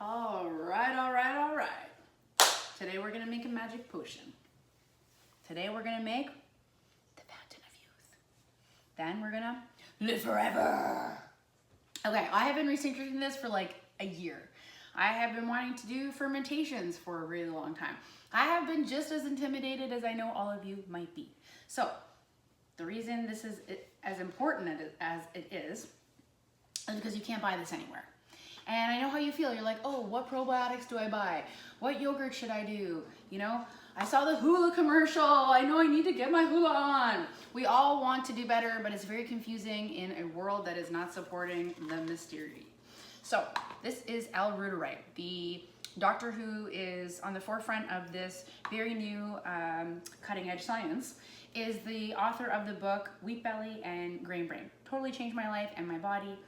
All right, all right, all right. Today we're gonna make a magic potion. Today we're gonna make the Fountain of Youth. Then we're gonna live forever. Okay, I have been researching this for like a year. I have been wanting to do fermentations for a really long time. I have been just as intimidated as I know all of you might be. So the reason this is as important as it is because you can't buy this anywhere. And I know how you feel. You're like, oh, what probiotics do I buy? What yogurt should I do? You know, I saw the hula commercial. I know I need to get my hula on. We all want to do better, but it's very confusing in a world that is not supporting the mystery. So this is L.Reuteri, the doctor who is on the forefront of this very new cutting edge science, is the author of the book Wheat Belly and Grain Brain. Totally changed my life and my body.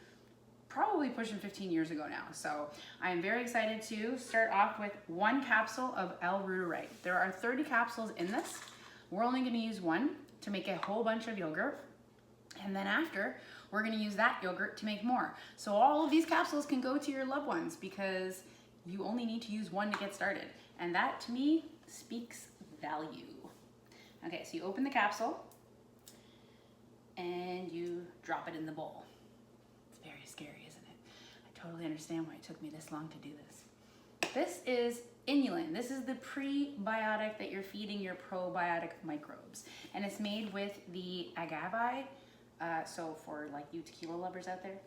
Probably pushing 15 years ago now. So I'm very excited to start off with one capsule of L.Reuteri. There are 30 capsules in this. We're only gonna use one to make a whole bunch of yogurt. And then after, we're gonna use that yogurt to make more. So all of these capsules can go to your loved ones because you only need to use one to get started. And that to me speaks value. Okay, so you open the capsule and you drop it in the bowl. Very scary, isn't it? I totally understand why it took me this long to do this. This is Inulin. This is the prebiotic that you're feeding your probiotic microbes. And it's made with the agave, so for like you tequila lovers out there.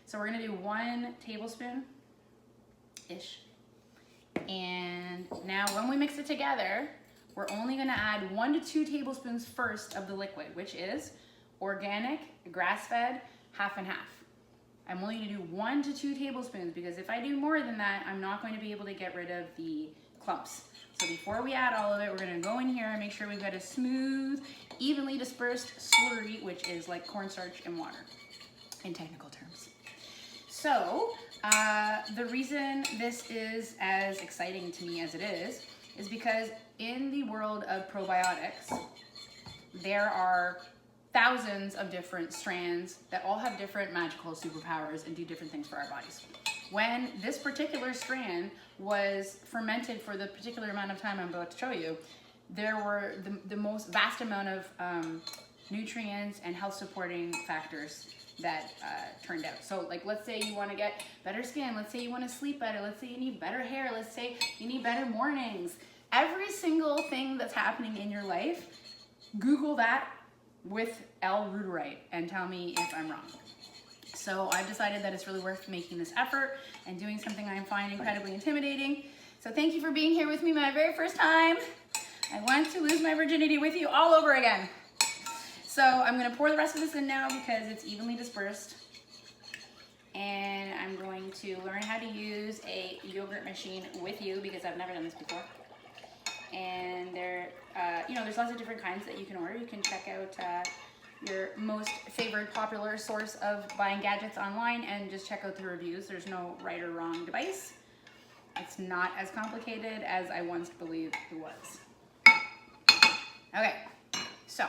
So we're gonna do 1 tablespoon-ish. And now when we mix it together, we're only gonna add 1 to 2 tablespoons first of the liquid, which is organic, grass-fed, half and half. I'm only gonna do 1 to 2 tablespoons because if I do more than that, I'm not going to be able to get rid of the clumps. So before we add all of it, we're gonna go in here and make sure we've got a smooth, evenly dispersed slurry, which is like cornstarch and water in technical terms. So the reason this is as exciting to me as it is because in the world of probiotics, there are thousands of different strands that all have different magical superpowers and do different things for our bodies. When this particular strand was fermented for the particular amount of time I'm about to show you, there were the most vast amount of nutrients and health supporting factors that turned out. So like, let's say you want to get better skin, let's say you want to sleep better, let's say you need better hair, let's say you need better mornings. Every single thing that's happening in your life, Google that with L.Reuteri and tell me if I'm wrong. So I've decided that it's really worth making this effort and doing something I find incredibly intimidating. So thank you for being here with me my very first time. I want to lose my virginity with you all over again. So I'm gonna pour the rest of this in now because it's evenly dispersed. And I'm going to learn how to use a yogurt machine with you because I've never done this before. And there's lots of different kinds that you can order. You can check out your most favorite popular source of buying gadgets online and just check out the reviews. There's no right or wrong device. It's not as complicated as I once believed it was. Okay, so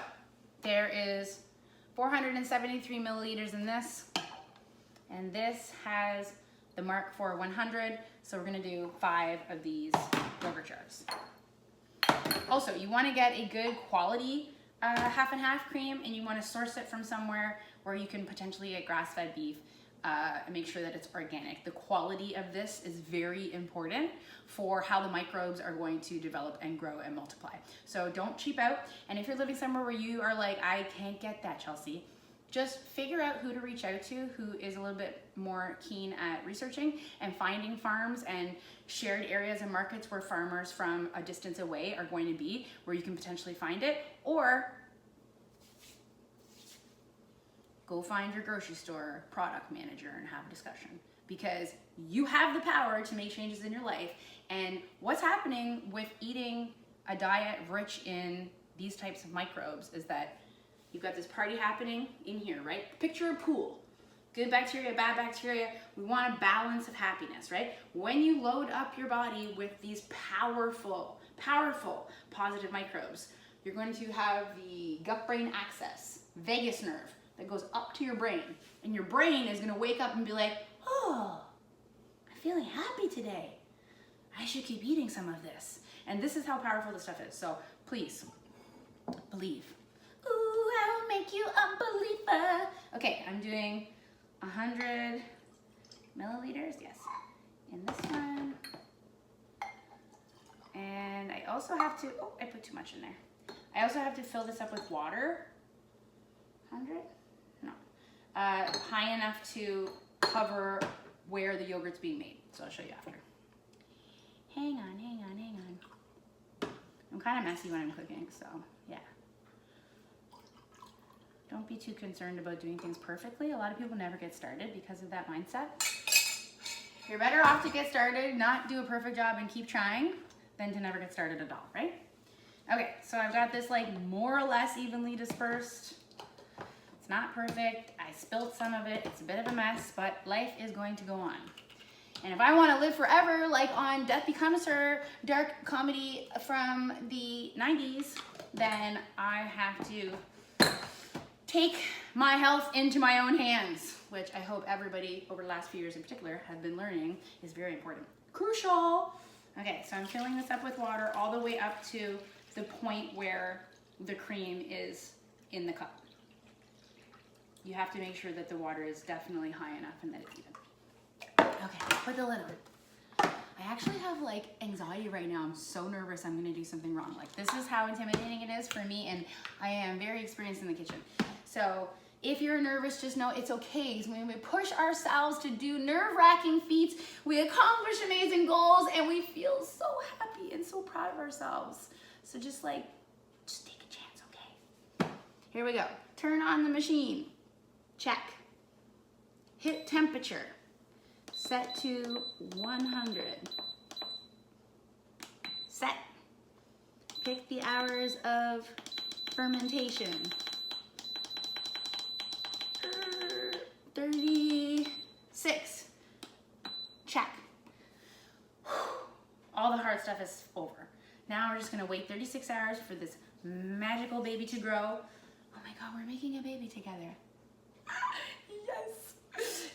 there is 473 milliliters in this, and this has the mark for 100, so we're gonna do 5 of these yogurt jars. Also, you want to get a good quality half and half cream, and you want to source it from somewhere where you can potentially get grass-fed beef and make sure that it's organic. The quality of this is very important for how the microbes are going to develop and grow and multiply. So don't cheap out. And if you're living somewhere where you are like, I can't get that, Chelsea, just figure out who to reach out to who is a little bit more keen at researching and finding farms and shared areas and markets where farmers from a distance away are going to be, where you can potentially find it, or go find your grocery store product manager and have a discussion, because you have the power to make changes in your life. And what's happening with eating a diet rich in these types of microbes is that you've got this party happening in here, right? Picture a pool. Good bacteria, bad bacteria. We want a balance of happiness, right? When you load up your body with these powerful, powerful positive microbes, you're going to have the gut-brain axis, vagus nerve, that goes up to your brain. And your brain is going to wake up and be like, oh, I feeling happy today. I should keep eating some of this. And this is how powerful this stuff is. So please, believe. Ooh, I'll make you a believer. Okay, I'm doing 100 milliliters, yes, in this one. And I also have to, oh, I put too much in there. I also have to fill this up with water. 100? No. High enough to cover where the yogurt's being made. So I'll show you after. Hang on, hang on, hang on. I'm kind of messy when I'm cooking, so yeah. Don't be too concerned about doing things perfectly. A lot of people never get started because of that mindset. You're better off to get started, not do a perfect job and keep trying, than to never get started at all, right? Okay, so I've got this like more or less evenly dispersed. It's not perfect. I spilled some of it. It's a bit of a mess, but life is going to go on. And if I want to live forever, like on Death Becomes Her, dark comedy from the 90s, then I have to take my health into my own hands, which I hope everybody over the last few years in particular has been learning is very important. Crucial. Okay, so I'm filling this up with water all the way up to the point where the cream is in the cup. You have to make sure that the water is definitely high enough and that it's even. Okay, put the lid on. I actually have like anxiety right now. I'm so nervous I'm gonna do something wrong. Like this is how intimidating it is for me, and I am very experienced in the kitchen. So if you're nervous, just know it's okay. Because when we push ourselves to do nerve-wracking feats, we accomplish amazing goals and we feel so happy and so proud of ourselves. So just take a chance, okay? Here we go. Turn on the machine. Check. Hit temperature. Set to 100. Set. Pick the hours of fermentation. 36. Check. All the hard stuff is over. Now we're just gonna wait 36 hours for this magical baby to grow. Oh my God, we're making a baby together. Yes.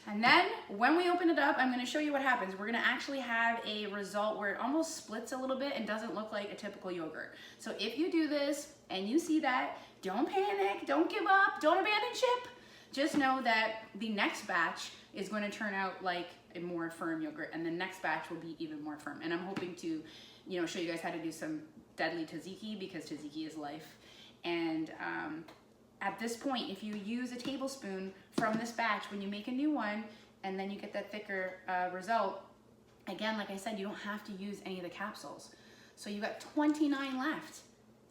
And then when we open it up, I'm gonna show you what happens. We're gonna actually have a result where it almost splits a little bit and doesn't look like a typical yogurt. So if you do this and you see that, don't panic, don't give up, don't abandon ship. Just know that the next batch is going to turn out like a more firm yogurt, and the next batch will be even more firm. And I'm hoping to, show you guys how to do some deadly tzatziki, because tzatziki is life. And at this point, if you use a tablespoon from this batch when you make a new one, and then you get that thicker result, again, like I said, you don't have to use any of the capsules. So you got 29 left.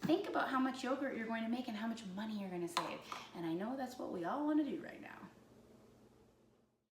Think about how much yogurt you're going to make and how much money you're going to save. And I know that's what we all want to do right now.